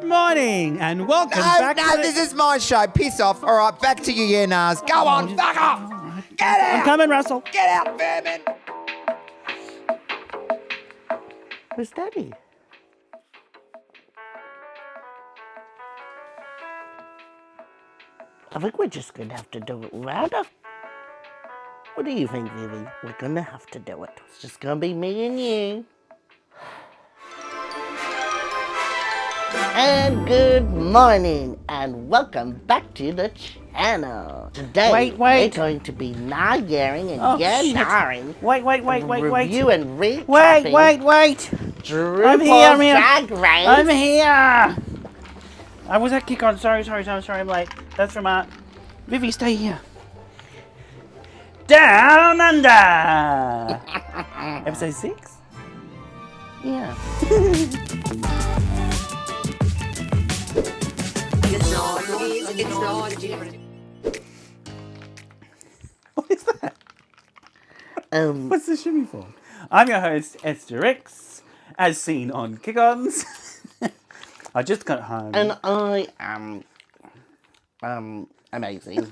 Good morning and welcome back to this is my show. Piss off. All right, back to you, yeah, Nars. Go on, fuck off. Get out. I'm coming, Russell. Get out, vermin. Who's Daddy? I think we're just going to have to do it louder. What do you think, Vivi? We're going to have to do it. It's just going to be me and you. And good morning, and welcome back to the channel. Today, Wait. we're going to be narring and yarring. Wait. Review and recapping. Wait. RuPaul's Drag Race. I'm here. I was at Kick On. Sorry. I'm late. That's from Vivi, stay here. Down Under. Episode 6? Yeah. What is that? What's the shimmy for? I'm your host, Esther X, as seen on Kick-Ons. I just got home. And I am, amazing.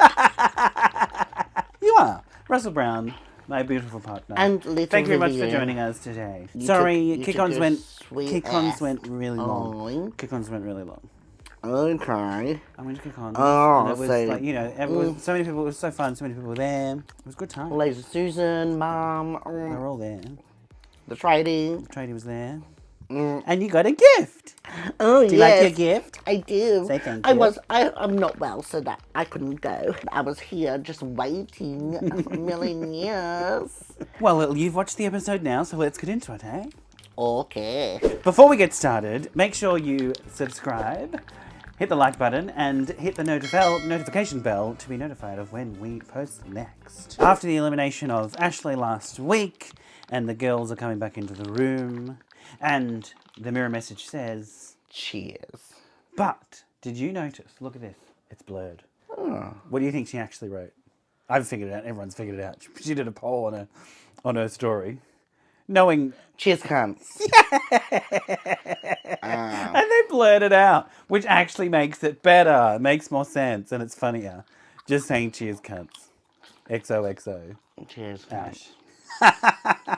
You are. Russell Brown, my beautiful partner. And little Thank you very much for Vivian. joining us today. You Sorry, took Kick-Ons your went sweet ass really long. on. Kick-Ons went really long. Okay. I went to Kick-On. Oh, and it was so- like, you know, so many people, it was so fun, so many people were there. It was a good time. Lazy Susan, Mum, They were all there. the trading. Tradie was there. Mm. And you got a gift. Oh, Do you like your gift? I do. Say thank I you. was, I'm not well, so that I couldn't go. I was here just waiting a million years. Well, you've watched the episode now, so let's get into it, eh? Okay. Before we get started, make sure you subscribe, hit the like button, and hit the notification bell to be notified of when we post next. After the elimination of Ashley last week, and the girls are coming back into the room, and the mirror message says, Cheers. but did you notice? Look at this. It's blurred. Oh. What do you think she actually wrote? I've figured it out. Everyone's figured it out. She did a poll on her story. Knowing... Cheers, cunts. And they blurred it out, which actually makes it better. It makes more sense and it's funnier. Just saying cheers, cunts. XOXO. Cheers, cunts. Ash.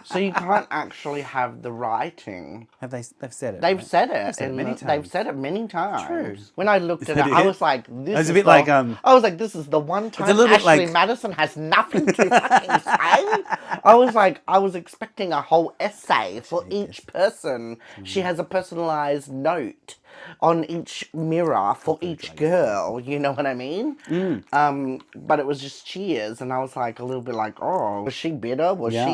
So you can't actually have the writing. They've said it. They've right? said it. said it many They've times. said it many times. True. When I looked at that it, I it? was like, "This It's is a bit the, like, I was like, "This is the one time a little bit Ashley like- Madison has nothing to fucking say." I was like, I was expecting a whole essay for each person. She has a personalized note on each mirror for each girl. You know what I mean? But it was just cheers, and I was like a little bit like, "Oh, was she bitter? Was Yeah. she?"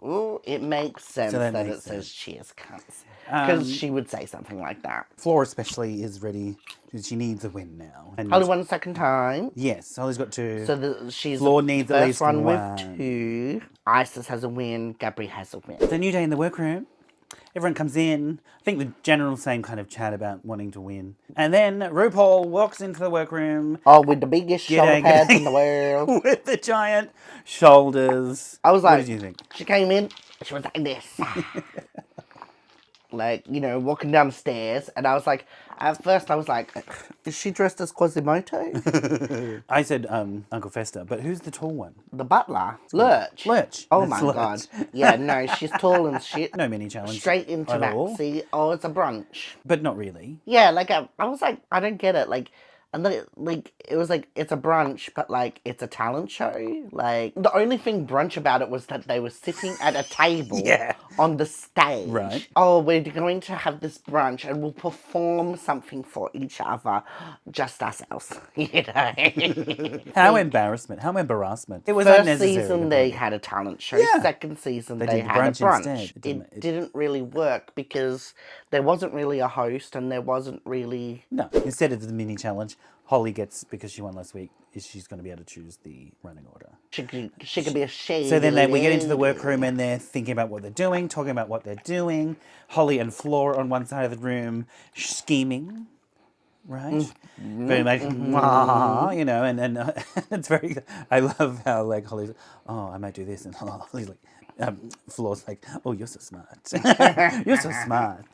Ooh, it makes sense that that makes it says cheers, cunts. Because she would say something like that. Flora especially is ready. She needs a win now. And Holly won the second time. yes, Holly's got two. So she's Flaw the needs at first least one with one. 2. Isis has a win. Gabri has a win. It's a new day in the workroom. Everyone comes in. I think the general same kind of chat about wanting to win. And then RuPaul walks into the workroom Oh, with the biggest shoulder G'day, pads g'day. in the world. with the giant shoulders. I was What like, did you think? she came in, she was like this. Like, you know, walking down the stairs. And I was like, at first I was like, is she dressed as Quasimodo? I said Uncle Fester, but who's the tall one? The butler. Lurch. Lurch. Oh That's my Lurch. god. Yeah, no, she's tall and shit. No mini challenge. Straight into at all. Maxi. Oh, it's a brunch. But not really. Yeah, like I was like, I don't get it. Like, and then like it was like it's a brunch, but like it's a talent show. Like the only thing brunch about it was that they were sitting at a table Yeah. on the stage. Right. Oh, we're going to have this brunch and we'll perform something for each other, just ourselves. You know. How embarrassment. How embarrassment. It was First unnecessary. season they had a talent show. Yeah. Second season They they did the had a brunch brunch. instead. It didn't really work because there wasn't really a host and there wasn't really. No. Instead of the mini challenge, Holly gets, because she won last week, she's going to be able to choose the running order. She could be a shade. So then we get into the workroom and they're thinking about what they're doing, talking about what they're doing. Holly and Flora on one side of the room scheming, right? Very much, "Wah," you know, and it's very, I love how like Holly's, oh, I might do this. And Holly's like, Floor's like, oh, you're so smart. You're so smart.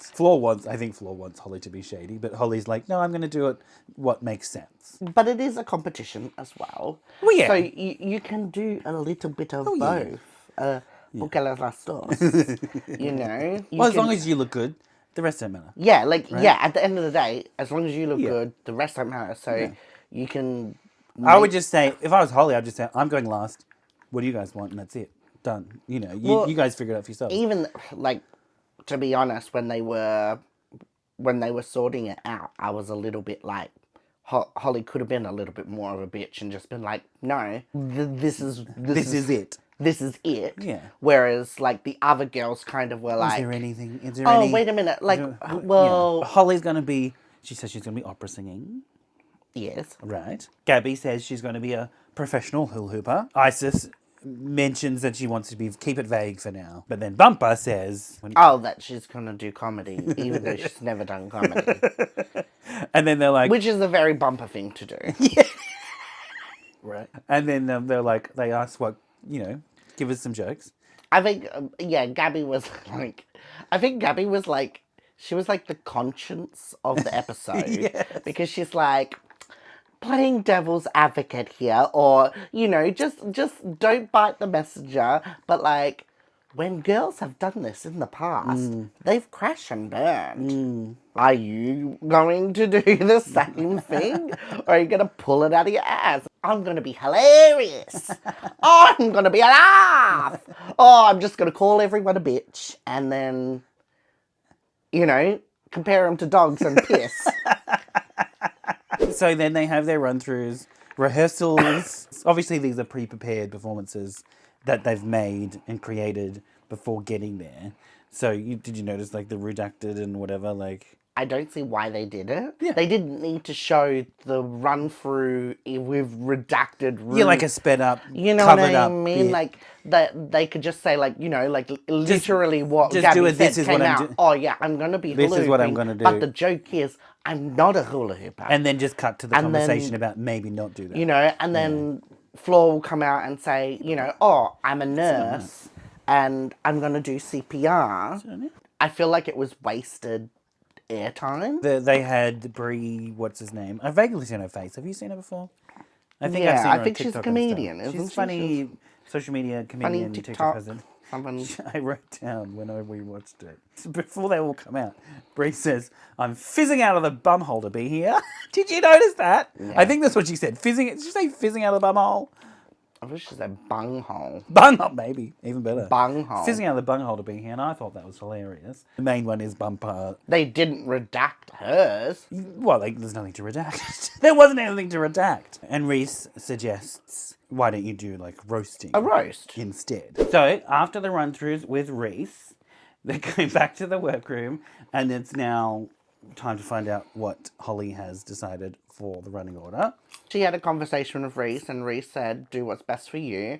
I think Floor wants Holly to be shady, but Holly's like, no, I'm going to do it what makes sense. But it is a competition as well. Well, yeah. So you can do a little bit of yeah. both. Porque las dos. You know? Well, as long as you look good, the rest don't matter. Yeah, yeah, at the end of the day, as long as you look Yeah. good, the rest don't matter. So you can... I would just say, if I was Holly, I'd just say, I'm going last. What do you guys want? And that's it. Done. You know, you guys figure it out for yourselves. Even, like, to be honest, when they were sorting it out, I was a little bit like, Holly could have been a little bit more of a bitch and just been like, no, this is it. This is it. Yeah. Whereas, like, the other girls kind of were like... Is there anything? Oh, wait a minute. Like, well... Holly's going to be... She says she's going to be opera singing. Yes. Right. Gabby says she's going to be a professional hula hooper. Isis mentions that she wants to keep it vague for now. But then Bumper says... Oh, that she's going to do comedy, even though she's never done comedy. And then they're like... Which is a very Bumper thing to do. Yeah. Right. And then they're like... They ask what... You know, give us some jokes. I think, Gabby was like... I think Gabby was like... She was like the conscience of the episode. Yes. Because she's like... Playing devil's advocate here, or, you know, just don't bite the messenger, but like, when girls have done this in the past, they've crashed and burned. Are you going to do the same thing? Or are you going to pull it out of your ass? I'm going to be hilarious. I'm going to be a laugh. Oh, I'm just going to call everyone a bitch, and then, you know, compare them to dogs and piss. So then they have their run-throughs, rehearsals. Obviously, these are pre-prepared performances that they've made and created before getting there. So did you notice, like, the redacted and whatever, like... I don't see why they did it. Yeah. They didn't need to show the run-through with redacted... Yeah, like a sped-up, you know what covered I up mean? bit. Like, that they could just say, like, you know, like, literally what just Gabby do it, said this is came what I'm out. Oh, yeah, I'm going to be hula This is what I'm hooping, gonna do. But the joke is, I'm not a hula hooper. And then just cut to the And conversation then, about maybe not do that. You know, and then Floor will come out and say, you know, oh, I'm a nurse and I'm going to do CPR. I feel like it was wasted airtime. They had Brie, what's his name? I've vaguely seen her face. Have you seen her before? I think Yeah, I've seen her I on think she's a TikTok and comedian, stuff. isn't She's she? funny social media comedian, Funny TikTok TikTok. person. Something. I wrote down when we watched it. Before they all come out, Brie says, I'm fizzing out of the bumhole to be here. Did you notice that? Yeah. I think that's what she said. Fizzing. Did she say fizzing out of the bumhole? I wish she said bunghole. Bunghole, maybe. Even better. Bunghole. Fizzing out of the bunghole to be here, and I thought that was hilarious. The main one is Bumper. They didn't redact hers. Well, there's nothing to redact. There wasn't anything to redact. And Reese suggests, why don't you do, like, roasting? A roast. Instead. So, after the run-throughs with Reese, they're going back to the workroom, and it's now time to find out what Holly has decided for the running order. She had a conversation with Reese, and Reese said, do what's best for you.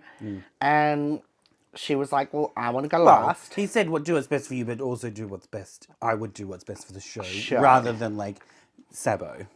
And she was like, well, I want to go last. He said, do what's best for you, but also do what's best. I would do what's best for the show. Sure. Rather than, like, Sabo.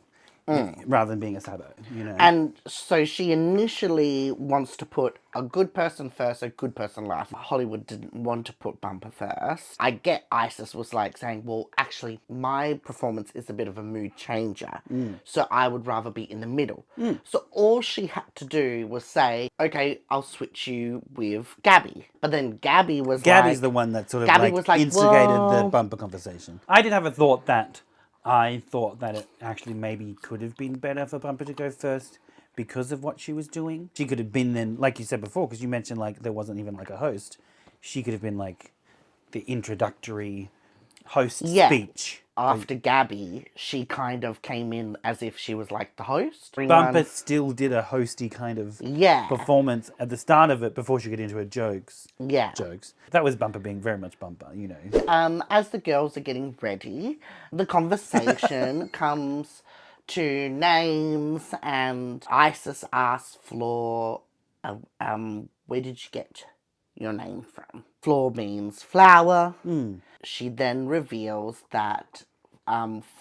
Rather than being a Sabo, you know. And so she initially wants to put a good person first, a good person last. Hollywood didn't want to put Bumper first. I get Isis was like saying, well, actually, my performance is a bit of a mood changer. So I would rather be in the middle. So all she had to do was say, okay, I'll switch you with Gabby. But then Gabby's the one that sort of Gabby was like, instigated the well... Bumper conversation. I did have a thought that I thought that it actually maybe could have been better for Bumper to go first because of what she was doing. She could have been then, like you said before, because you mentioned like there wasn't even like a host. She could have been like the introductory host speech. After Gabby, she kind of came in as if she was like the host. Bumper still did a hosty kind of performance at the start of it before she got into her jokes. Yeah. Jokes. That was Bumper being very much Bumper, you know. As the girls are getting ready, the conversation comes to names, and Isis asks Floor, where did you get your name from? Floor means flower. She then reveals that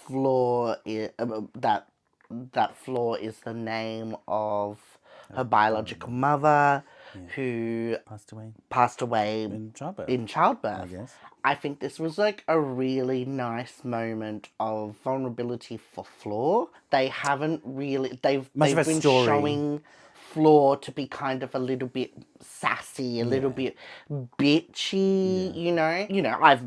Floor is that Floor is the name of her biological mother. who Passed away in childbirth. I guess. I think this was like a really nice moment of vulnerability for Flor. They haven't really they've Much of a been story. showing Flor to be kind of a little bit sassy, a little bit bitchy, you know. You know,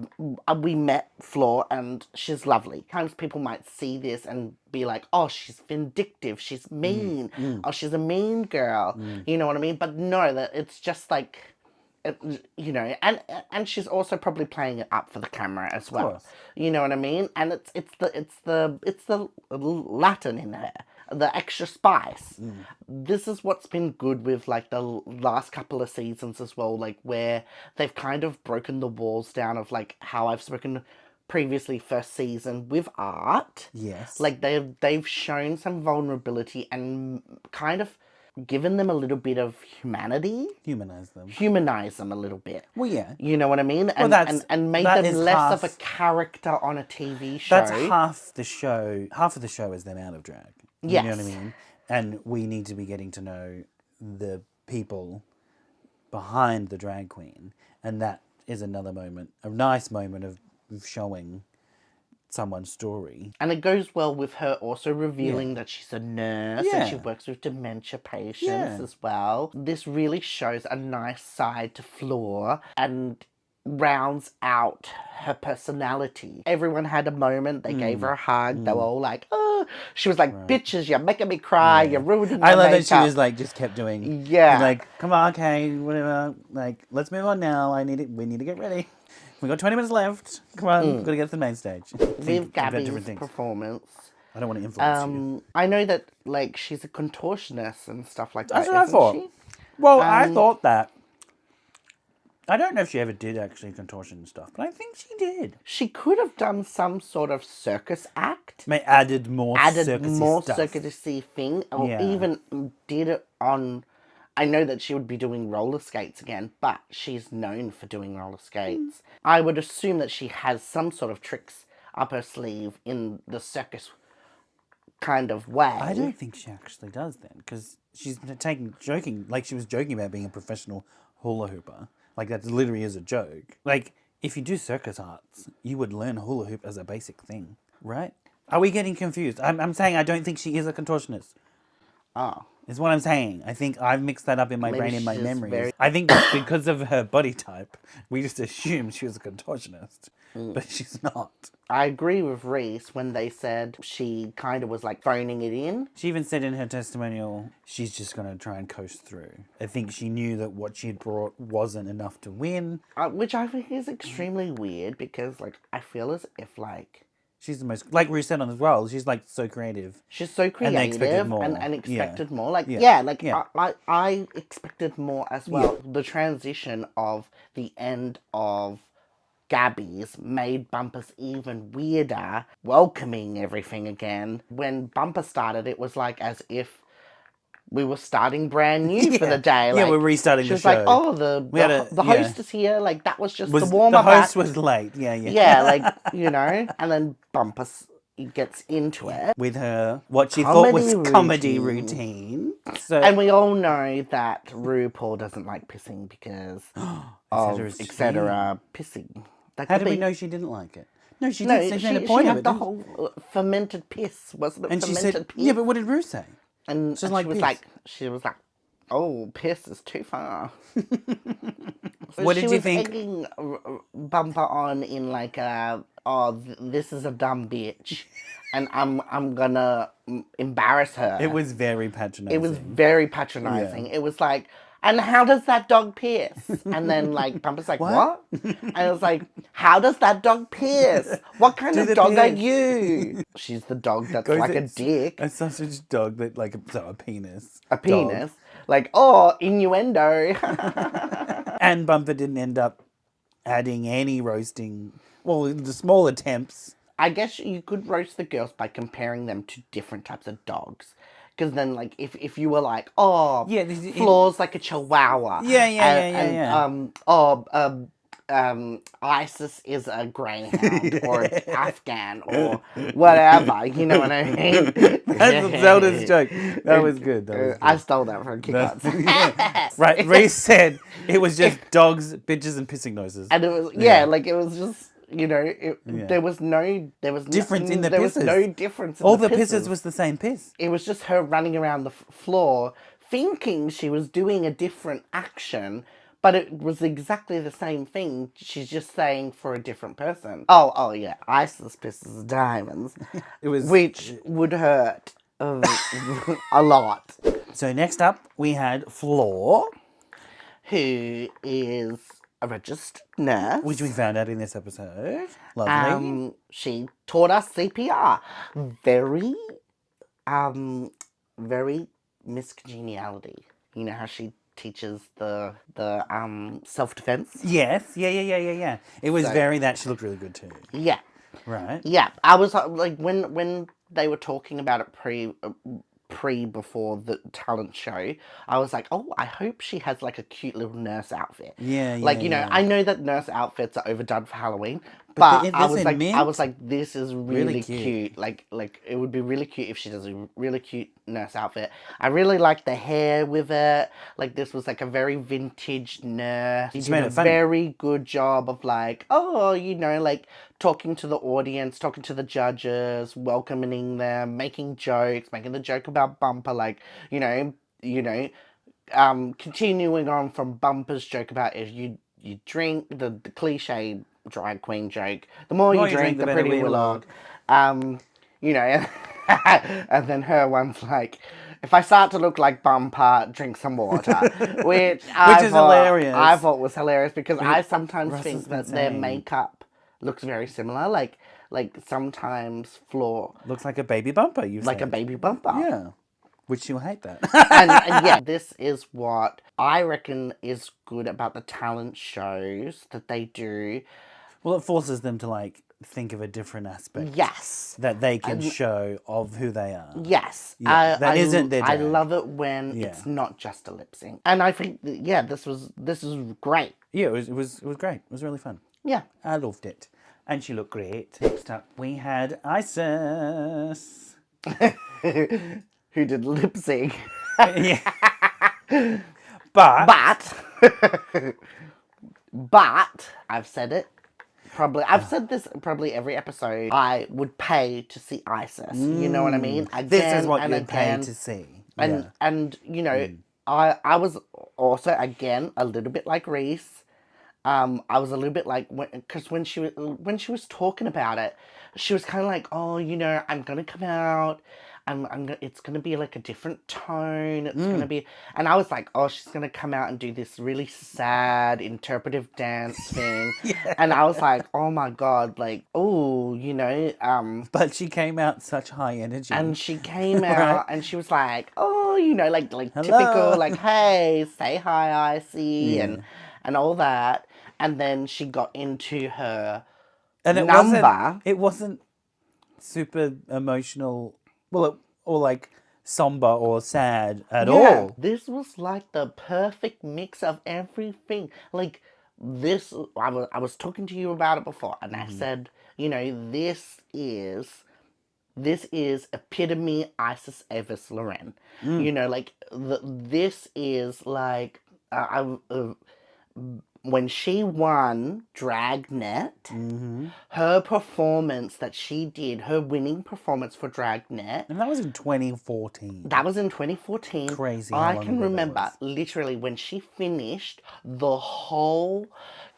we met Flor and she's lovely. Sometimes people might see this and be like, "Oh, she's vindictive, she's mean. Oh, she's a mean girl." You know what I mean? But no, that it's just like you know, and she's also probably playing it up for the camera as well. course. You know what I mean? And it's the Latin in her, the extra spice. This is what's been good with like the last couple of seasons as well, like where they've kind of broken the walls down of like how I've spoken previously first season with art. Yes. Like they've shown some vulnerability and kind of given them a little bit of humanity. Humanize them. Humanize them a little bit. Well, yeah. You know what I mean? And, that's- and made that them is less half- of a character on a TV show. That's half the show. Half of the show is them out of drag. You know what I Yes. mean? And we need to be getting to know the people behind the drag queen. And that is another moment, a nice moment of showing someone's story. And it goes well with her also revealing that she's a nurse and she Yeah. works with dementia patients Yeah. as well. This really shows a nice side to Flor and rounds out her personality. Everyone had a moment. They gave her a hug. They were all like, "Oh," she was like, "Bitches, you're making me cry. You're ruining my I love makeup." that she was like, just kept doing. Yeah. Like, come on, okay, whatever. Like, let's move on now. We need to get ready. We got 20 minutes left. Come on, gotta get to the main stage. with Think about Gabby's different things. performance. I don't want to influence you. I know that like she's a contortionist and stuff like That's that. what I isn't thought. she? Well, I thought that. I don't know if she ever did actually contortion stuff, but I think she did. She could have done some sort of circus act. May added more circusy stuff. circusy thing, or Yeah. even did it on. I know that she would be doing roller skates again, but she's known for doing roller skates. I would assume that she has some sort of tricks up her sleeve in the circus kind of way. I don't think she actually does then, because she's joking, like she was joking about being a professional hula hooper. Like that literally is a joke. Like if you do circus arts, you would learn hula hoop as a basic thing, right? Are we getting confused? I'm saying I don't think she is a contortionist. Oh. Is what I'm saying. I think I've mixed that up in my Maybe brain and my she's memories. very- I think because of her body type, we just assumed she was a contortionist, but she's not. I agree with Reese when they said she kind of was like phoning it in. She even said in her testimonial, she's just going to try and coast through. I think she knew that what she had brought wasn't enough to win. Which I think is extremely weird because, like, I feel as if, like, She's the most, like Ruth said on as well, she's like so creative. she's so creative they expected more. and Yeah. expected more. Like, Yeah. yeah, Yeah. I expected more as well. The transition of the end of Gabby's made Bumpers even weirder, welcoming everything again. When Bumper started, it was like as if we were starting brand new for the day. Yeah, Like, we're restarting she the was like, show. "Oh, We had the yeah. host is here." Like that was just Was the warm up. the host was late. Yeah. Yeah, like, you know, and then Bumpus gets into it. With her, what she thought was Comedy comedy routine. routine. So, And we all know that RuPaul doesn't like pissing because of etc. Pissing. That how could did we be- know she didn't like it? No, she No, did. She made a she point of had it. the didn't whole fermented piss, wasn't it? and she fermented said, piss. yeah, but what did Ruth say? and just she like was piss. like, "Oh, piss is too far." So What she did you was think? egging Bumper on in like this is a dumb bitch, and I'm gonna embarrass her. It was very patronizing. It was very patronizing. Yeah. It was like, and how does that dog piss? And then like Bumper's like, what? And I was like, how does that dog piss? What kind Do of the dog are piss. you? She's the dog that's Goes like a it's dick, A sausage dog that like a penis. a dog. penis. Like, oh, innuendo. And Bumper didn't end up adding any roasting. Well, the small attempts. I guess you could roast the girls by comparing them to different types of dogs. Because then, like, if you were like, oh, Yeah, Floor's like a chihuahua. Yeah, yeah, and, yeah, yeah, and, Isis is a greyhound or an Afghan or whatever. You know what I mean? That's Zelda's joke. That was good. That was I good. stole that from That's- Kikos. yeah. Right, Reese said it was just dogs, bitches, and pissing noises. And it was Yeah. like it was just there was no Difference in the there pisses. was no difference in All the the pisses. pisses was the same piss. It was just her running around the floor thinking she was doing a different action, but it was exactly the same thing. She's just saying for a different person. Oh yeah, Isis pisses diamonds, It was which would hurt a lot. So next up we had Floor, Who is a registered nurse. which we found out in this episode. Lovely. She taught us CPR. Very, very Miss Congeniality. You know how she teaches the self-defense? Yes. Yeah. It was very that. She looked really good too. Yeah. Right. Yeah. I was like, when they were talking about it before the talent show, I was like, oh, I hope she has like a cute little nurse outfit. Yeah, Like, yeah. I know that nurse outfits are overdone for Halloween, but if I it's was in like, mint, this is really cute. cute. Like it would be really cute if she does a really cute nurse outfit. I really like the hair with it. Like, this was like a very vintage nurse. She made did a it funny. very good job of like, oh, like talking to the audience, talking to the judges, welcoming them, making jokes, making the joke about Bumper, like, continuing on from Bumper's joke about if you drink, the cliche drag queen joke, the more you drink, the better prettier we look. look. And then her one's like, if I start to look like Bumper, drink some water, which is hilarious. I thought was hilarious because I sometimes Russ think has that been their saying- makeup looks very similar. Like sometimes Floor Looks like a baby Bumper. You like a said. baby Bumper. Yeah. Which she'll hate that. And yeah, this is what I reckon is good about the talent shows that they do. Well, it forces them to like think of a different aspect Yes. that they can show of who they are. Yes. Yeah, that isn't their I drag. love it when it's not just a lip sync. And I think this is great. Yeah, it was great. It was really fun. Yeah. I loved it. And she looked great. Next up, we had Isis. Who did lip sync. Yeah. But But I've said it. I've said this probably every episode. I would pay to see Isis. You know what I mean? this is what and you'd pay again. to see. And I was also again a little bit like Reese. I was a little bit like because when she was talking about it, she was kind of like, oh, I'm gonna come out. It's gonna be like a different tone. It's gonna be, and I was like, oh, she's gonna come out and do this really sad interpretive dance thing, and I was like, oh my god, like, oh, But she came out such high energy. and she came out and she was like, oh, like Hello. typical, like, hey, say hi, Icy, and all that, and then she got into her and number. It wasn't super emotional. Well, or like somber or sad at all. This was like the perfect mix of everything. Like this, I was talking to you about it before, and I said, this is epitome Isis Evis Loren. Like this is like when she won Dragnet, her performance that she did, her winning performance for Dragnet, And that was in 2014. that was in 2014. Crazy how I long can ago that remember was. literally when she finished, the whole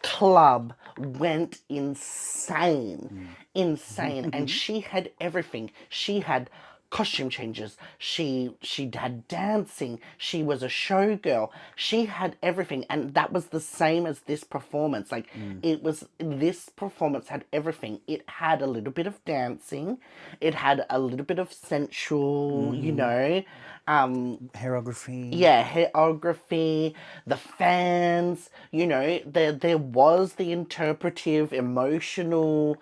club went insane. Insane. And she had everything. She had costume changes. She had dancing. She was a showgirl. She had everything, and that was the same as this performance. Like this performance had everything. It had a little bit of dancing. It had a little bit of sensual, Choreography. yeah, choreography, the fans, there was the interpretive, emotional,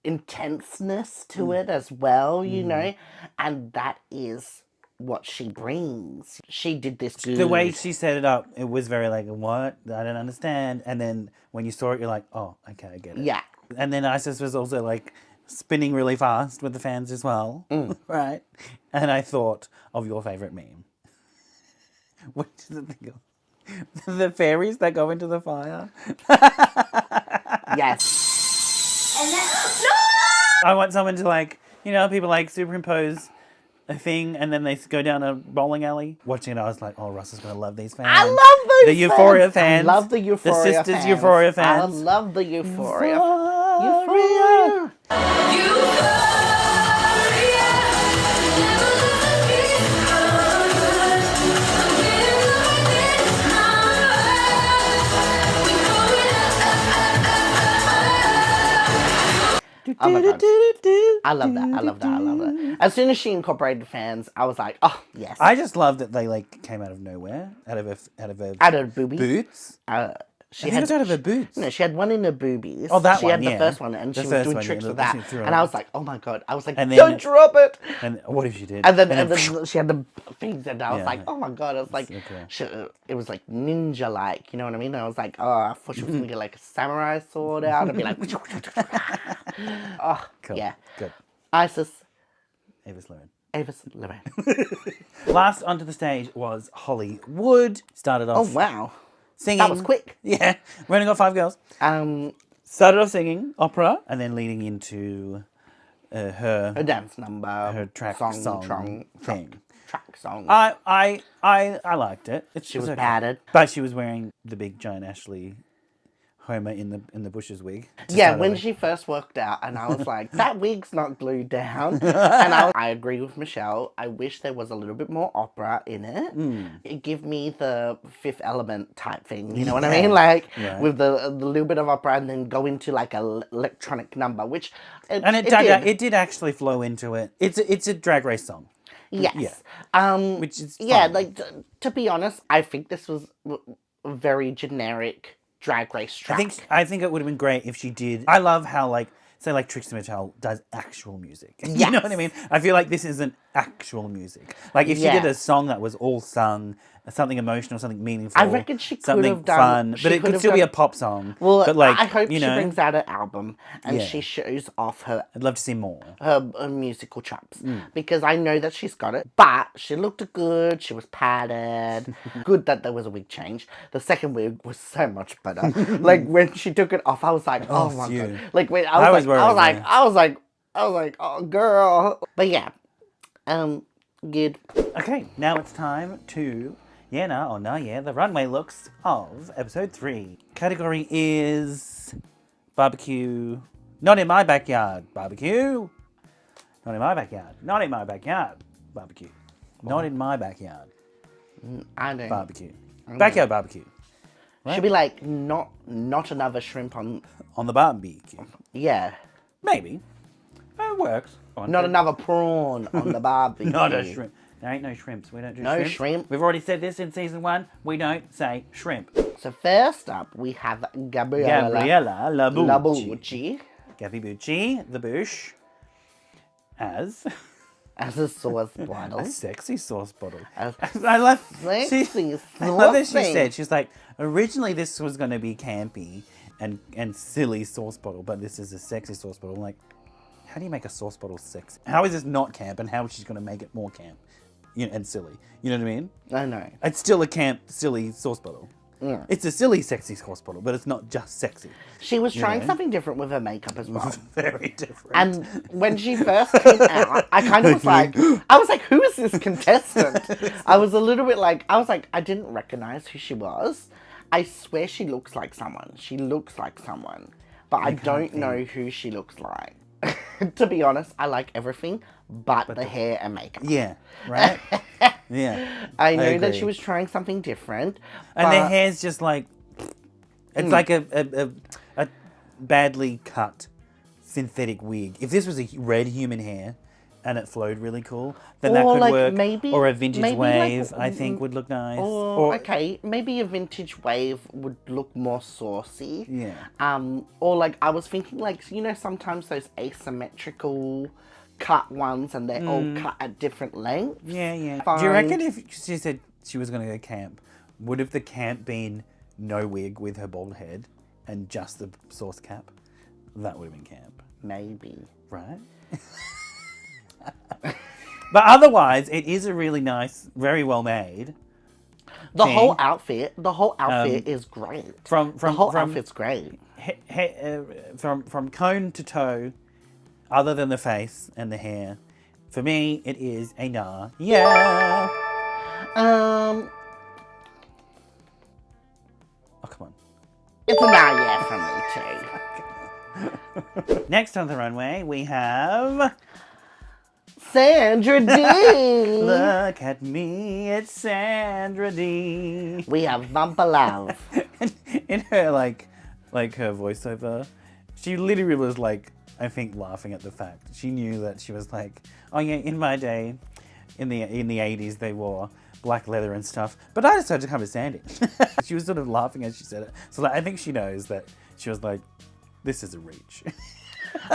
intenseness to it as well, and that is what she brings. She did this good. The way she set it up, it was very like, what? I don't understand. And then when you saw it, you're like, oh, okay, I get it. Yeah. And then Isis was also like spinning really fast with the fans as well, right? And I thought of your favorite meme. What is it called? The fairies that go into the fire. Yes. I want someone to like, you know, people like superimpose a thing and then they go down a bowling alley. Watching it, I was like, oh, Russ is going to love these fans. I love those The Euphoria fans. I love the Euphoria The sisters fans. Euphoria fans. I love the Euphoria. Euphoria. Oh my God. I love that. I love that. I love that. As soon as she incorporated fans, I was like, oh, yes. I just love that they like came out of nowhere, out of her Out of boobies. boots. She I think it was out of her boots. No, she had one in her boobies. Oh, that she one, had the yeah. first one, and The she was first doing one, tricks yeah, with the- that. she threw it And I on. was like, oh my God. I was like, And then- don't drop it. And what if she did? And then she had the things, and I was Yeah. like, oh my God. I was like, So cool. it was like ninja-like, you know what I mean? And I was like, oh, I thought she was going to get like a samurai sword out and be like, oh, Cool. yeah. Good. Isis, Avis Loren. Avis, Lorraine. Last onto the stage was Hollywood. Started Oh, off wow. singing. That was quick. Yeah. We only got 5 girls. Her Started off singing opera and then leading into her dance number. her track song thing. Track song. I liked it. She was padded. But she was wearing the big giant Ashley Homer in the bushes wig. to Yeah, start when with. she first worked out, and I was like, that wig's not glued down. And I agree with Michelle. I wish there was a little bit more opera in it. It give me the Fifth Element type thing, you know what I mean? Like, Right. with the little bit of opera and then go into like a electronic number, which it And did. it did actually flow into it. It's a drag race song. Yes. Yeah. Which is yeah, fine. like, to be honest, I think this was a very generic drag race track. I think it would have been great if she did. I love how like say like Trixie Mattel does actual music. You know what I mean? I feel like this isn't actual music. Like if she did a Yes. song that was all sung, something emotional, something meaningful. I reckon she could something have done- fun, she but it could could have still be a done- pop song. Well, but like I hope you she know, brings out an album and Yeah. she shows off her I'd love to see more. musical chops Mm. because I know that she's got it. But she looked good. She was padded. Good that there was a wig change. The second wig was so much better. Like when she took it off, I was like, oh my phew. God. Like when I was worried, I was like, oh girl. But yeah, good. Okay, now it's time to yeah, no, or no, yeah, the runway looks of episode 3. Category is barbecue. Not in my backyard, barbecue. Not in my backyard. Not in my backyard, barbecue. Not in my backyard, I know. barbecue. Backyard barbecue. Should be like not another shrimp on. On the barbecue. Yeah. Maybe. It works. Not another prawn on the barbecue. Not a shrimp. There ain't no shrimps. We don't do No shrimps. shrimp. We've already said this in season 1. We don't say shrimp. So first up, we have Gabriella Gabriella Labucci. Labucci Gabby Bucci, the Bush, as as a sauce a bottle. sexy sauce bottle. A I love, sexy I love that she sauce said, she's like, originally this was going to be campy and silly sauce bottle, but this is a sexy sauce bottle. I'm like, how do you make a sauce bottle sexy? How is this not camp and how is she going to make it more camp and silly? You know what I mean? I know. It's still a camp, silly sauce bottle. It's a silly, sexy sauce bottle, but it's not just sexy. She was trying know? something different with her makeup as well. Very different. And when she first came out, I kind of was like, who is this contestant? I was a little bit like, I didn't recognize who she was. I swear she looks like someone. She looks like someone. But I don't know who she looks like. To be honest, I like everything but the hair and makeup. Yeah, right? Yeah. I know that agree. she was trying something different. And their but- hair's just like, it's like a badly cut synthetic wig. If this was a red human hair and it flowed really cool, then that Or could like work. maybe- or a vintage maybe like, wave, I think, would look nice. Or, okay, maybe a vintage wave would look more saucy. Yeah. Or like I was thinking like, you know, sometimes those asymmetrical cut ones and they're all cut at different lengths. Yeah, yeah. Fine. Do you reckon if she said she was going to go camp, would have the camp been no wig with her bald head and just the sauce cap? That would have been camp, Maybe. right? But otherwise, it is a really nice, very well made. The thing. whole outfit is great. The whole outfit's great. From cone to toe, other than the face and the hair, for me, it is a nah. Yeah. Um, Oh, come on. it's a nah yeah from me too. Next on the runway, we have... Sandra Dee. Look at me, it's Sandra Dee. We have Bumper Love. In her, like her voiceover, she literally was like, I think, laughing at the fact. She knew that she was like, oh yeah, in my day, in the 80s, they wore black leather and stuff, but I decided to come as Sandy. She was sort of laughing as she said it. So like, I think she knows that she was like, this is a reach.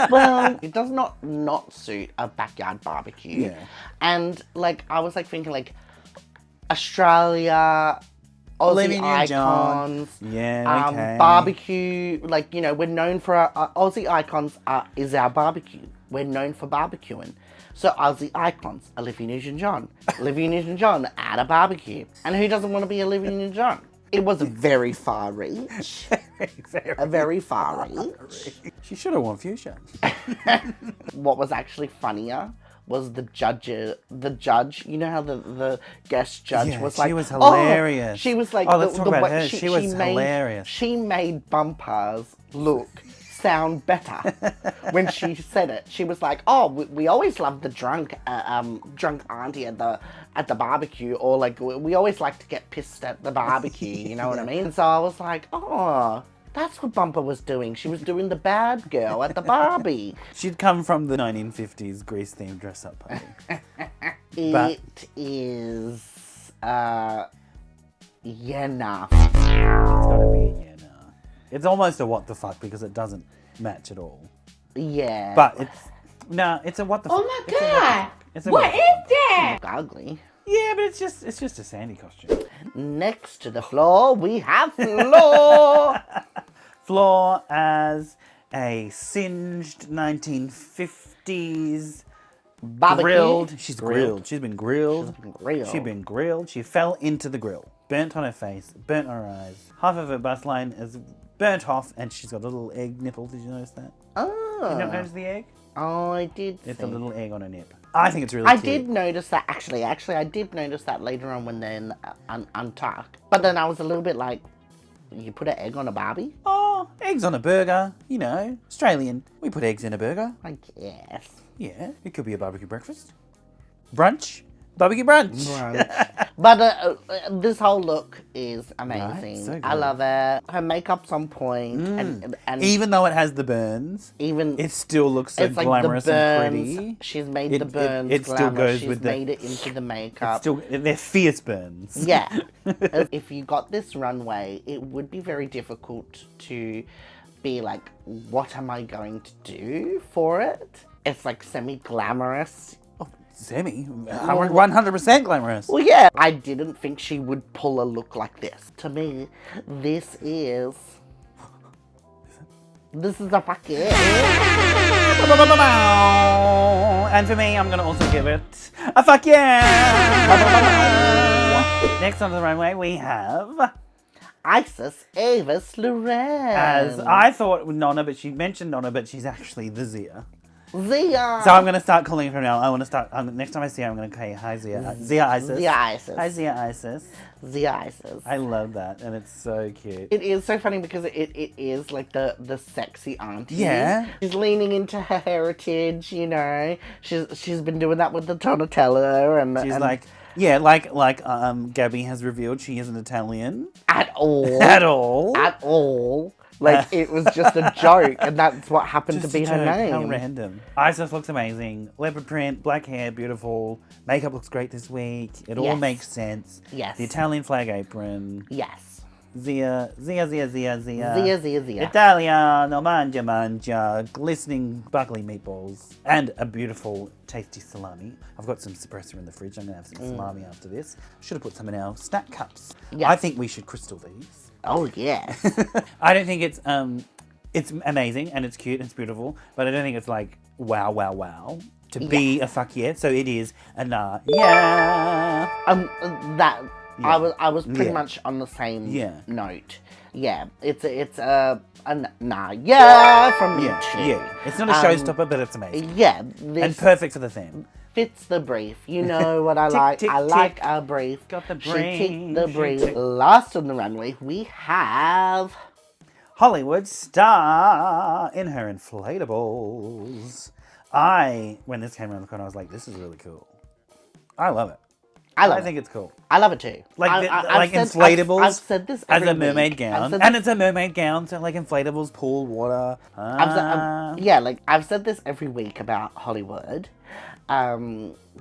Well, it does not suit a backyard barbecue. Yeah. And like I was like thinking like Australia, Aussie Olivia Newton-John. icons, Yeah, okay. barbecue. Like, you know, we're known for our Aussie icons is our barbecue. We're known for barbecuing. So Aussie icons, Olivia Newton-John. Olivia Newton-John at a barbecue. And who doesn't want to be Olivia Newton-John? It was a very far reach. A very far reach. She should have worn fuchsia. What was actually funnier was the judge, you know how the guest judge Yeah, was she like, was hilarious. she was like, Oh, let's talk about her. She was made, hilarious. She made Bumpers look sound better when she said it. She was like, oh, we always love the drunk auntie at the barbecue, or like we always like to get pissed at the barbecue, you know what I mean? So I was like, oh, that's what Bumper was doing. She was doing the bad girl at the Barbie. She'd come from the 1950s Grease-themed dress-up party. It is, yeah, nah. It's gotta be a yeah, nah. It's almost a what the fuck because it doesn't match at all. Yeah. But it's a what the fuck. Oh my god! It's a What the is fuck. that? Look ugly. Yeah, but it's just a Sandy costume. Next to the floor, we have Floor. Floor as a singed 1950s Barbecue. grilled. She's grilled. She's been grilled. Grilled. She's been grilled. She fell into the grill. Burnt on her face. Burnt on her eyes. Half of her bust line is burnt off, and she's got a little egg nipple. Did you notice that? Oh. You don't notice the egg? Oh, I did It's see. a little egg on her nip. I think it's really I cute. did notice that, actually, I did notice that later on when they're untucked. But then I was a little bit like, you put an egg on a Barbie? Oh, eggs on a burger. You know, Australian. We put eggs in a burger. I guess. Yeah, it could be a barbecue breakfast. Brunch. Barbecue brunch. But this whole look is amazing. Right, so I good. love it. Her makeup's on point, and Even though it has the burns, even it still looks so it's like glamorous the burns. and pretty. She's made It- the it- burns it still glamorous. goes She's with the- made it into the makeup. Still, they're fierce burns. Yeah. If you got this runway, it would be very difficult to be like, what am I going to do for it? It's like semi-glamorous. Semi, 100% glamorous. Well, yeah. I didn't think she would pull a look like this. To me, this is a fuck yeah. And for me, I'm gonna also give it a fuck yeah. Next on the runway, we have, Isis Avis Loren. as I thought Nonna, but she mentioned Nonna, but she's actually the Zia. Zia. So I'm gonna start calling her now. I want to start. Next time I see her, I'm gonna say hi, Zia. Zia Isis. Zia Isis. Hi, Zia Isis. Zia Isis. I love that, and it's so cute. It is so funny because it is like the sexy auntie. Yeah. She's leaning into her heritage, you know. She's been doing that with the Donatella and She's and like, yeah, like Gabby has revealed, she isn't Italian at all. at all. At all. Like it was just a joke and that's what happened Just to be a her joke. name. How random. Isis looks amazing. Leopard print, black hair, beautiful. Makeup looks great this week. It all Yes. makes sense. Yes. The Italian flag apron. Yes. Zia. Zia. Italiano, mangia, glistening sparkly meatballs, and a beautiful, tasty salami. I've got some suppressor in the fridge. I'm gonna have some salami after this. Should have put some in our snack cups. Yes. I think we should crystal these. Oh, yes. I don't think it's amazing and it's cute and it's beautiful, but I don't think it's like wow to be a fuck yeah. So it is a nah yeah. That Yeah. I was pretty Yeah. much on the same Yeah. note. Yeah, it's a nah yeah from me Yeah, too. yeah. It's not a showstopper, but it's amazing Yeah, and this perfect for the theme. fits the brief. You know what I Tick, like? tick, I like tick. a brief. Got the She ticked the brief, she brief. ticked- Last on the runway, we have Hollywood star in her inflatables. When this came around the corner, I was like, this is really cool. I love it. I think it's cool. I love it too. Like I've said- inflatables I've said this as every a mermaid week. gown. I've said And this- it's a mermaid gown, so like inflatables, pool, water. yeah, like I've said this every week about Hollywood.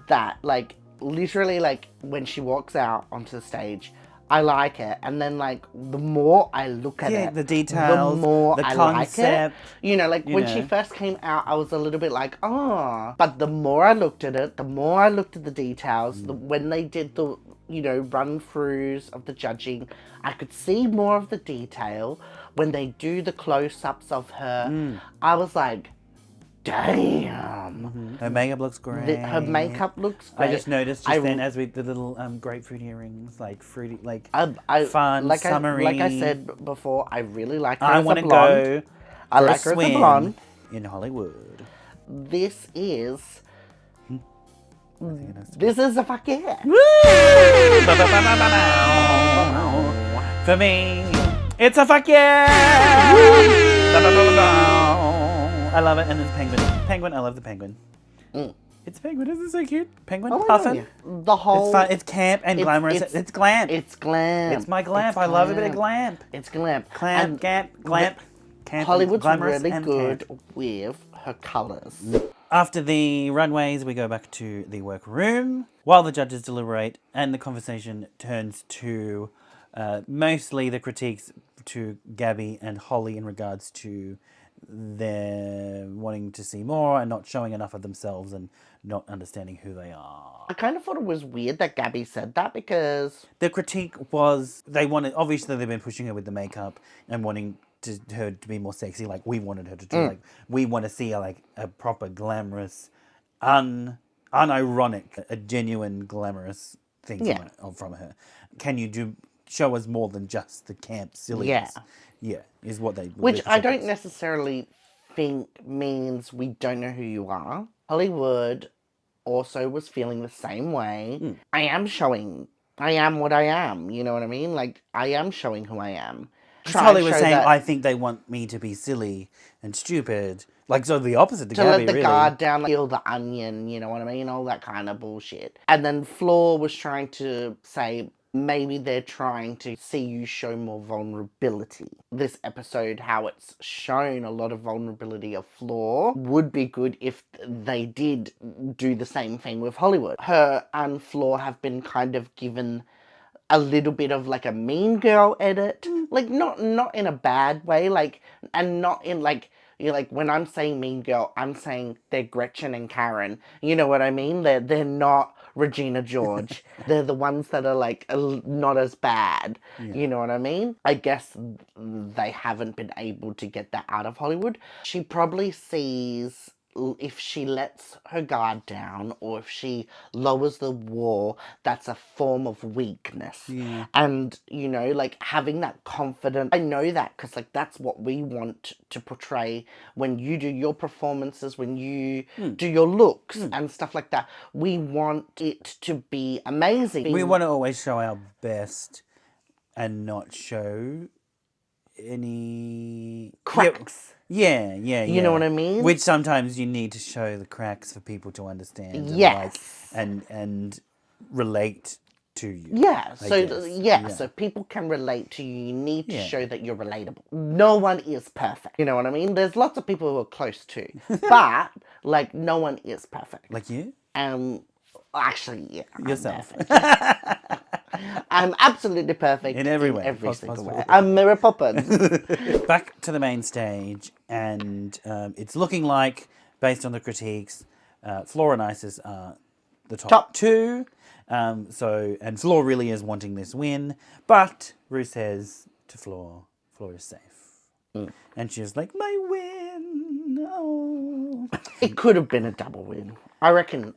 That like literally like when she walks out onto the stage, I like it, and then like the more I look at Yeah, it, the details, the more the I concept, like it. You know, like when she know. first came out, I was a little bit like, oh, but the more I looked at it, the more I looked at the details. When they did the run throughs of the judging, I could see more of the detail. When they do the close ups of her, I was like, damn. Her makeup looks great. Her makeup looks great. I just noticed then as we the little grapefruit earrings, like fruity, like I fun, like summery. like I said before, I really like her I as a want to blonde. go. I for like a her as a swim blonde. in Hollywood. This is I think it has to be. this is a fuck yeah. For me, it's a fuck yeah! I love it. And there's Penguin. Penguin, I love the Penguin. It's Penguin, isn't it so cute? Penguin, Oh my puffin. God, yeah. The whole It's fun. It's camp and glamorous. It's glam. It's glam. It's my glamp. It's I love a bit of glam. glamp. It's glam. Clamp, And gamp, glamp. Camp, Hollywood's glamorous, really and good camp. with her colours. After the runways, we go back to the workroom while the judges deliberate, and the conversation turns to mostly the critiques to Gabby and Holly in regards to their wanting to see more and not showing enough of themselves and not understanding who they are. I kind of thought it was weird that Gabby said that because The critique was they wanted, obviously they've been pushing her with the makeup and wanting her to be more sexy, like we wanted her to do. Like we want to see like a proper glamorous, unironic, a genuine glamorous thing Yeah. from her. Can you show us more than just the camp silliness? Yeah, is what they. which the I critique don't was. necessarily think means we don't know who you are. Hollywood also was feeling the same way. I am what I am, you know what I mean? Like I am showing who I am. Holly was show saying, that- I think they want me to be silly and stupid. Like, so the opposite to to Gabby, let the really. guard down, like, peel the onion, you know what I mean? All that kind of bullshit. And then Floor was trying to say maybe they're trying to see you show more vulnerability. This episode, how it's shown a lot of vulnerability of Floor, would be good if they did do the same thing with Hollywood. Her and Floor have been kind of given a little bit of like a Mean Girl edit, like not in a bad way, like, and not in like, you're like, when I'm saying Mean Girl, I'm saying they're Gretchen and Karen. You know what I mean? They're not Regina George. They're the ones that are like not as bad. You know what I mean? I guess they haven't been able to get that out of Hollywood. She probably sees if she lets her guard down or if she lowers the wall, that's a form of weakness. Yeah. And, you know, like having that confidence, I know that because like that's what we want to portray when you do your performances, when you do your looks and stuff like that. We want it to be amazing. We want to always show our best and not show any cracks. Yeah. You know what I mean? Which sometimes you need to show the cracks for people to understand. And Yes. and relate to you. Yeah, I so guess. so people can relate to you. You need to Yeah. show that you're relatable. No one is perfect. You know what I mean? There's lots of people who are close to, but like no one is perfect. Like you? Actually, yeah, I'm Yourself. perfect. I'm absolutely perfect In every way, every possible. single way. I'm Mary Poppins. Back to the main stage, and it's looking like, based on the critiques, Flora and Isis are the top two. And Floor really is wanting this win, but Rue says to Floor is safe. And she's like, my win. Oh. It could have been a double win. I reckon.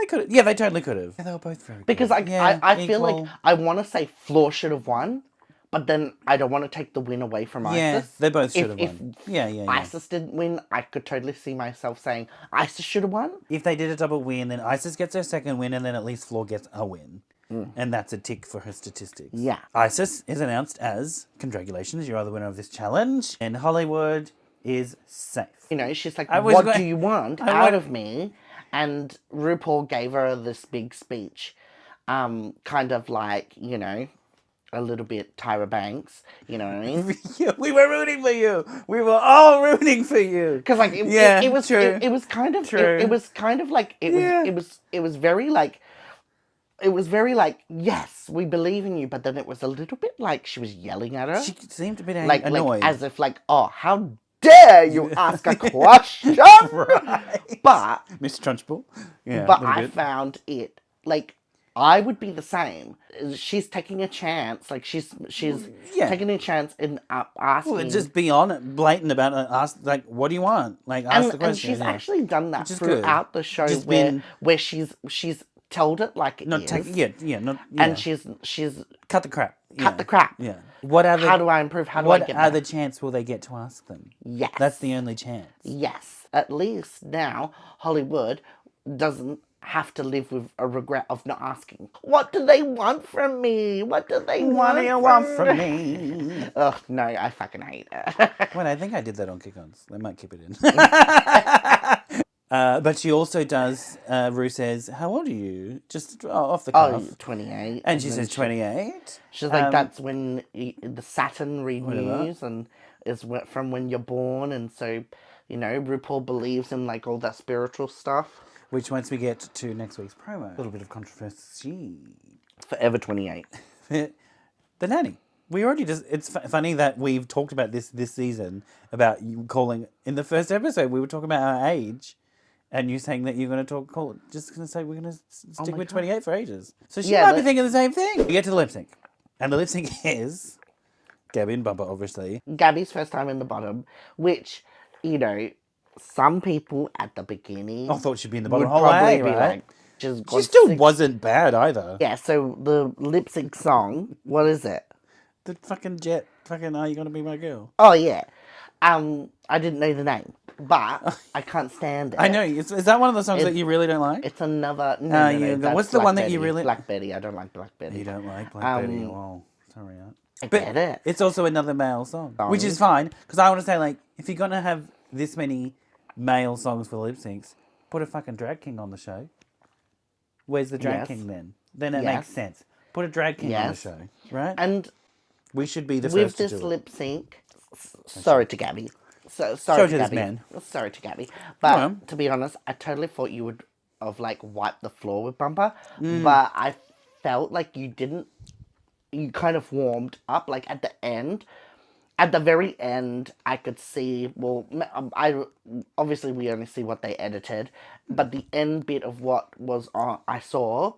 They could. Yeah, they totally could have. Yeah, they were both very Because good. I feel like equal. I want to say Floor should have won, but then I don't want to take the win away from Isis. They both should have If won. Yeah. Isis didn't win, I could totally see myself saying Isis should have won. If they did a double win, then Isis gets her second win, and then at least Floor gets a win. And that's a tick for her statistics. Yeah. Isis is announced as, congratulations, you are the winner of this challenge. And Hollywood is safe. You know, she's like, was what going- do you want I out want- of me? And RuPaul gave her this big speech, kind of like, you know, a little bit Tyra Banks, you know what I mean? Yeah, we were rooting for you. We were all rooting for you. Because like it was true. it was kind of True. it was kind of like it was very like yes, we believe in you, but then it was a little bit like she was yelling at her, She seemed to be like annoyed. as if like, oh, how dare you ask a question? Right. But Miss Trunchbull. Yeah, but a little I bit. found it like I would be the same. She's taking a chance, like she's Yeah. taking a chance in asking. Well, just be blatant about it. Ask, like, what do you want? Like, ask the question. And she's yeah. actually done that Which is good. throughout the show, Just where been- where she's told it like it Not is, take, yeah, not, yeah. and she's cut the crap. cut the crap. Yeah. What are the, How do I improve? How do I what get other better? chance will they get to ask them? Yes, That's the only chance. yes. At least now Hollywood doesn't have to live with a regret of not asking. What do they want from me? What do they What want? do you want from me? Ugh, no, I fucking hate it. Well, I think I did that on Kick-Ons. They might keep it in. But she also does, Rue says, how old are you? Just off the cuff. 28. And she then says 28. She's like, that's when the Saturn renews and is from when you're born. And so, you know, RuPaul believes in like all that spiritual stuff. Which, once we get to next week's promo, a little bit of controversy. Forever 28. The nanny. We already just, it's funny that we've talked about this season, about you calling, in the first episode, we were talking about our age. And you saying that you're going to just going to say we're going to stick with 28 for ages. So she might be thinking the same thing. We get to the lip sync. And the lip sync is Gabby and Bumper, obviously. Gabby's first time in the bottom, which, you know, some people at the beginning I thought she'd be in the would bottom whole way, probably be right? like, she's She got still 6. wasn't bad either. Yeah, so the lip sync song, what is it? The fucking Jet, fucking Are You Gonna Be My Girl? Oh, yeah. I didn't know the name, but I can't stand it. I know. Is that one of the songs that you really don't like? It's another. No, that's what's the one that you really- Black Betty. I don't like Black Betty. You don't like Black Betty. Oh, sorry. I get it. It's also another male song, which is fine, because I want to say, like, if you're going to have this many male songs for lip syncs, put a fucking drag king on the show. Where's the drag Yes. king then? Then it Yes. makes sense. Put a drag king on the Yes. show, right? And We should be the with first to this do it. lip sync, sorry to Gabby. Sorry Sorry to to this Gabby. man. Sorry to Gabby. But Go on. to be honest, I totally thought you would have like wiped the floor with Bumper, Mm. but I felt like you didn't. You kind of warmed up, like at the end. At the very end, I could see. Well, I obviously we only see what they edited, but the end bit of what was on, I saw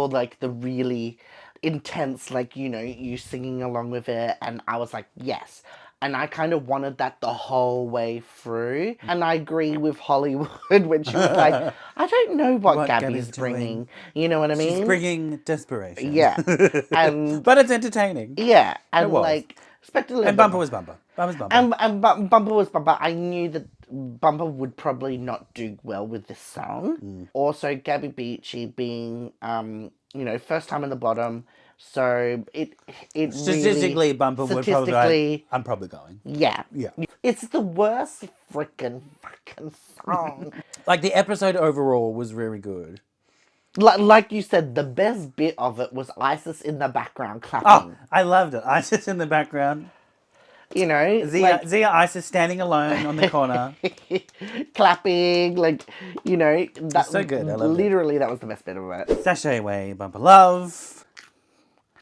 like the really intense, like, you know, you singing along with it, and I was like, yes. And I kind of wanted that the whole way through. And I agree with Hollywood when she was like, I don't know what Gabby's doing. bringing. You know what I mean? She's bringing desperation. Yeah. And But it's entertaining. yeah. And was. like, expect a little And bit Bumper more. was Bumper. Bumper's Bumper. And Bumper was Bumper. I knew that Bumper would probably not do well with this song. Also, Gabby Beachy being, you know, first time in the bottom. So it Statistically, really, Bumper would probably statistically, like, I'm probably going. yeah. Yeah. It's the worst freaking fucking song. Like, the episode overall was very good. like you said, the best bit of it was Isis in the background Oh, clapping. I loved it. Isis in the background. You know, Zia Isis standing alone on the corner. clapping, like, you know, that's so good. I loved it. literally that was the best bit of it. Sashay away, bumper love.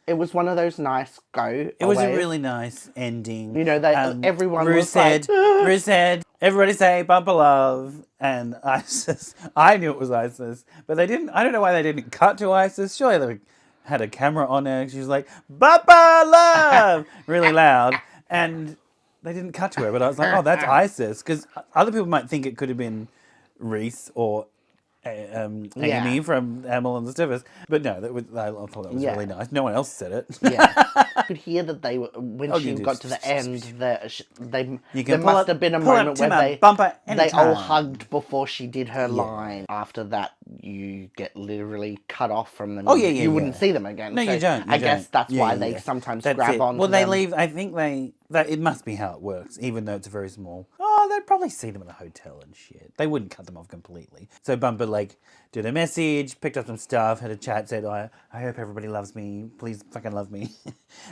It was one of those nice It was a really nice ending. You know, everyone Rue was said, like, Rue said, everybody say bumper love. And Isis, I knew it was Isis, but they didn't, I don't know why they didn't cut to Isis. Surely they had a camera on her. She was like, bumper love, really loud. And they didn't cut to her, but I was like, oh, that's Isis. Because other people might think it could have been Reese or Amy from Amel and the Stiffers. But no, I thought that was really nice. No one else said it. Yeah. You could hear that they were, when she you got do. to the end, there can must have been a pull up moment to where my they bumper all anytime. hugged before she did her line. After that, you get literally cut off from them. You wouldn't see them again. No, so you don't. I guess that's why they sometimes grab on. Well, they leave. I think it must be how it works, even though it's a very small. Oh, they'd probably see them in the hotel and shit. They wouldn't cut them off completely. So Bumper did a message, picked up some stuff, had a chat, said, I hope everybody loves me. Please fucking love me.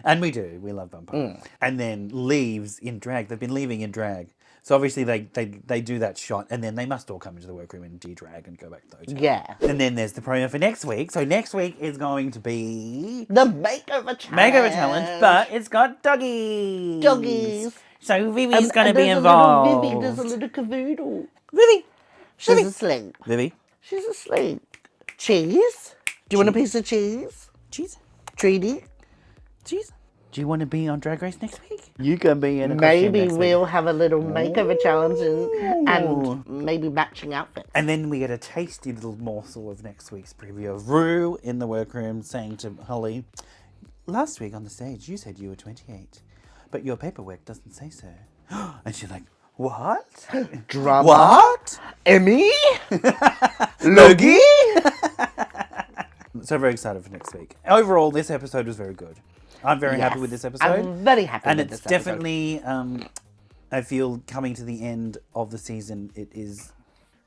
And we do. We love Bumper. And then leaves in drag. They've been leaving in drag. So obviously they do that shot, and then they must all come into the workroom and de-drag and go back to the hotel. Yeah. And then there's the promo for next week. So next week is going to be the makeover challenge. But it's got doggies. Doggies. So Vivi's going to be involved. Vivi, there's a little cavoodle. Vivi. She's asleep. Vivi. She's asleep. Cheese? Do you want a piece of cheese? Cheese. Treaty? Cheese. Do you want to be on Drag Race next week? You can be in a costume Maybe next week. we'll have a little makeover challenge and maybe matching outfits. And then we get a tasty little morsel of next week's preview of Rue in the workroom saying to Holly, last week on the stage you said you were 28, but your paperwork doesn't say so. And she's like, what? Drama? What? Emmy? Logie? So very excited for next week. Overall, this episode was very good. I'm very happy with this episode. I'm very happy and with this it's definitely, I feel coming to the end of the season, it is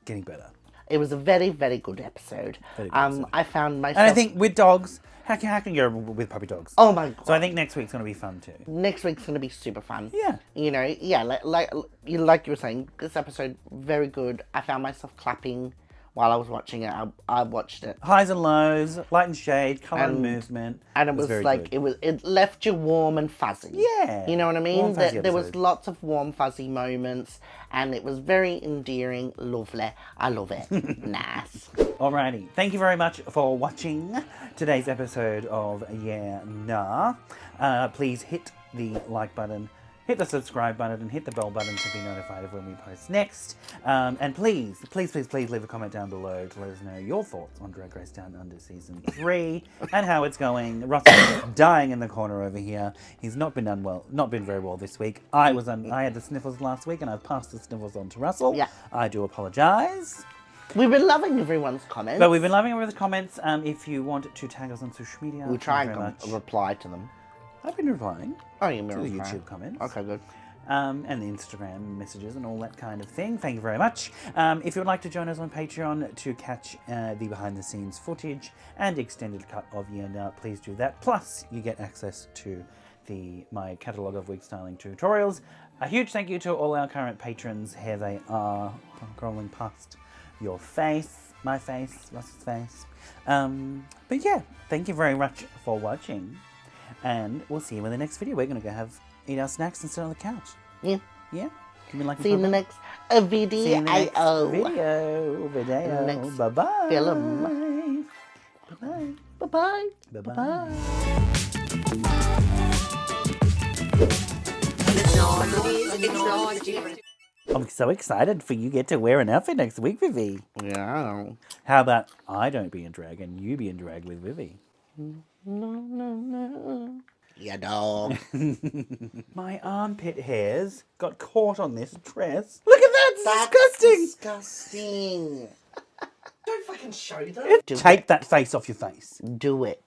getting better. It was a very, very good episode. I found myself... And I think with dogs, how can you go with puppy dogs? Oh my God. So I think next week's going to be fun too. Next week's going to be super fun. Yeah. You know, like you were saying, this episode, very good. I found myself clapping while I was watching it. I watched it. Highs and lows, light and shade, colour and movement. And it was like, good. it left you warm and fuzzy. Yeah. You know what I mean? Warm, fuzzy There was episode. lots of warm, fuzzy moments, and it was very endearing, lovely. I love it. Nice. Alrighty. Thank you very much for watching today's episode of Yeah Nah. Please hit the like button, hit the subscribe button, and hit the bell button to be notified of when we post next. And please leave a comment down below to let us know your thoughts on Drag Race Down Under Season 3 and how it's going. Russell's dying in the corner over here. He's not been very well this week. I had the sniffles last week, and I've passed the sniffles on to Russell. Yeah. I do apologise. We've been loving everyone's comments. But we've been loving everyone's comments. If you want to tag us on social media, we try thank you and very much. reply to them. I've been replying Oh, you to mean the reply. YouTube comments. Okay, good. And the Instagram messages and all that kind of thing. Thank you very much. If you would like to join us on Patreon to catch the behind-the-scenes footage and extended cut of Yeah Nah, please do that. Plus, you get access to my catalogue of wig styling tutorials. A huge thank you to all our current patrons. Here they are, scrolling past your face, my face, Russell's face. But yeah, thank you very much for watching. And we'll see you in the next video. We're going to go eat our snacks and sit on the couch. Yeah. Yeah? Give me like See you in the next video. See you in the next video. Next Bye-bye. film. Bye-bye. Bye-bye. Bye-bye. Bye-bye. I'm so excited for you get to wear an outfit next week, Vivi. Yeah. How about I don't be in drag and you be in drag with Vivi? No. Yeah, dog. My armpit hairs got caught on this dress. Look at that! It's disgusting! Disgusting. Don't fucking show them. Take that face off your face. Do it.